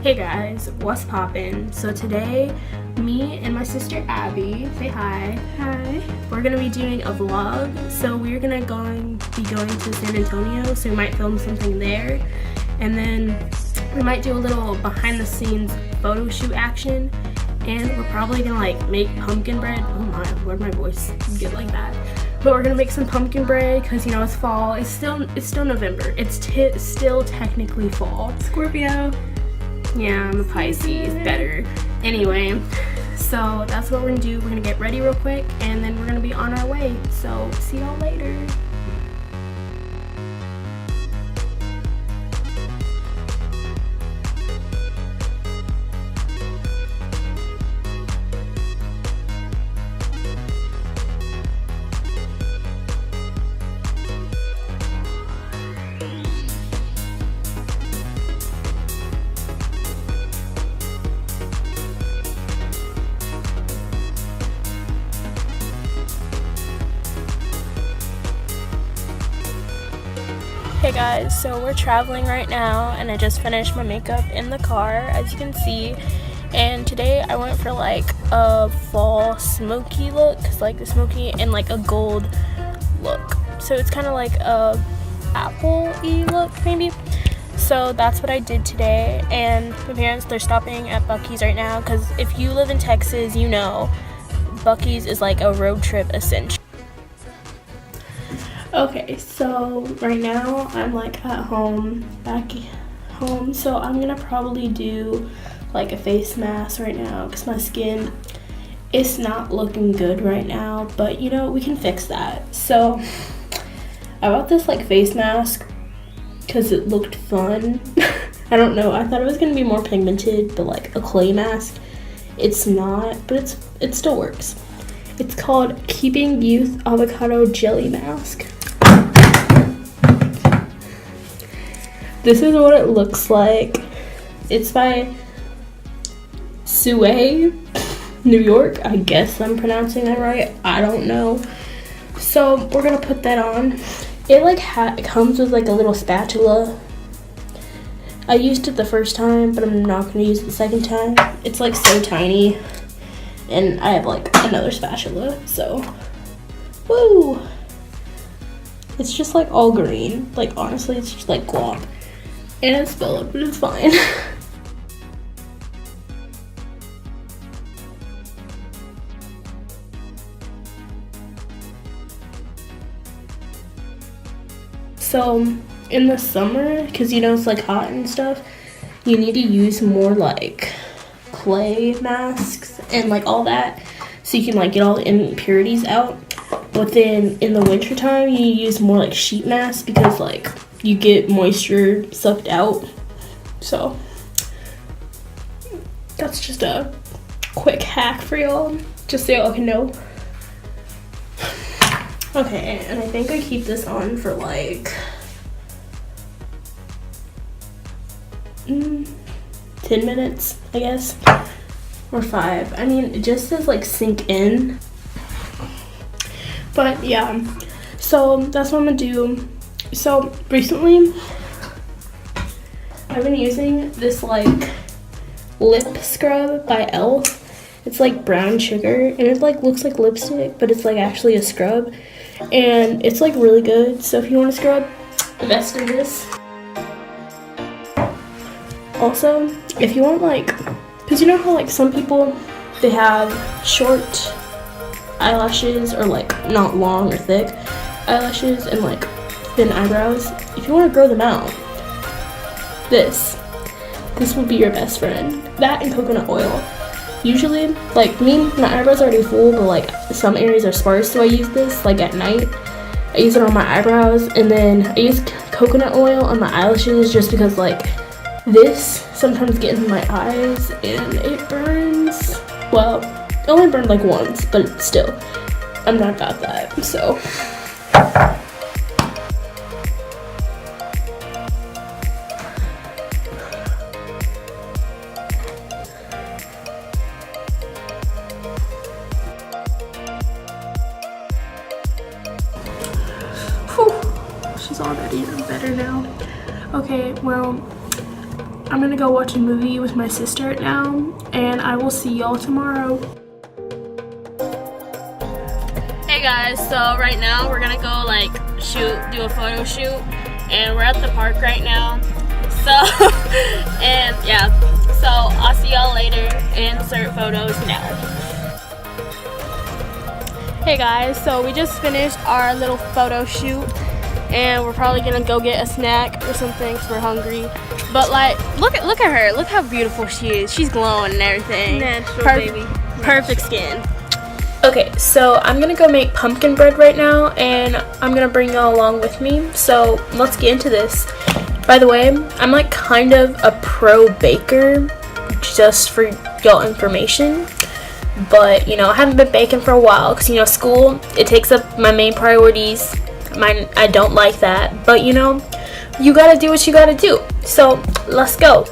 Hey guys, what's poppin'? So today, me and my sister Abby, say hi. Hi. We're gonna be doing a vlog. So we're gonna be going to San Antonio, so we might film something there. And then we might do a little behind the scenes photo shoot action. And we're probably gonna like make pumpkin bread. Oh my, where'd my voice get like that? But we're gonna make some pumpkin bread because you know it's fall. It's still November. It's still technically fall. Scorpio. Yeah, I'm a Pisces, better. Anyway, so that's what we're gonna do. We're gonna get ready real quick and then we're gonna be on our way. So see y'all later. Hey guys, so we're traveling right now and I just finished my makeup in the car, as you can see. And today I went for like a fall smoky look, like the smoky and like a gold look. So it's kind of like a apple-y look maybe. So that's what I did today. And my parents, they're stopping at Buc-ee's right now because if you live in Texas, you know Buc-ee's is like a road trip essential. Okay, so right now I'm like at home, back home, so I'm gonna probably do like a face mask right now because my skin is not looking good right now, but you know, we can fix that. So I bought this like face mask because it looked fun. I don't know, I thought it was gonna be more pigmented, but like a clay mask. It's not, but it still works. It's called Keeping Youth Avocado Jelly Mask. This is what it looks like. It's by Syadeu, New York. I guess I'm pronouncing that right. I don't know. So we're gonna put that on. It like it comes with like a little spatula. I used it the first time, but I'm not gonna use it the second time. It's like so tiny. And I have like another spatula, so woo! It's just like all green. Like honestly, it's just like glop. And I spilled it, but it's fine. So in the summer, because you know it's like hot and stuff, you need to use more like clay masks and like all that so you can like get all the impurities out. But then in the winter time you use more like sheet masks because like you get moisture sucked out. So that's just a quick hack for y'all, just so y'all can know. Okay, and I think I keep this on for like 10 minutes, I guess, or 5. I mean, it just says like sink in. But yeah, so that's what I'm gonna do. So recently I've been using this like lip scrub by e.l.f. It's like brown sugar and it like looks like lipstick, but it's like actually a scrub and it's like really good. So if you want to scrub, invest in this. Also, if you want like, because you know how like some people, they have short eyelashes or like not long or thick eyelashes and like thin eyebrows. If you want to grow them out, this will be your best friend. That and coconut oil. Usually, like me, my eyebrows are already full, but like some areas are sparse, so I use this like at night. I use it on my eyebrows, and then I use coconut oil on my eyelashes just because like this sometimes gets in my eyes and it burns. Well, it only burned like once, but still, I'm not about that, so. Whew, she's already better now. Okay, well, I'm gonna go watch a movie with my sister right now, and I will see y'all tomorrow. Hey guys, so right now we're gonna go like do a photo shoot, and we're at the park right now. So, and yeah, so I'll see y'all later. Insert photos now. Hey guys, so we just finished our little photo shoot, and we're probably gonna go get a snack or something because we're hungry. But like, look at her. Look how beautiful she is. She's glowing and everything. Natural, baby. Perfect skin. Okay, so I'm gonna go make pumpkin bread right now, and I'm gonna bring y'all along with me. So let's get into this. By the way, I'm like kind of a pro baker, just for y'all information. But you know, I haven't been baking for a while because you know, school, it takes up my main priorities. I don't like that, but you know, you gotta do what you gotta do. So let's go.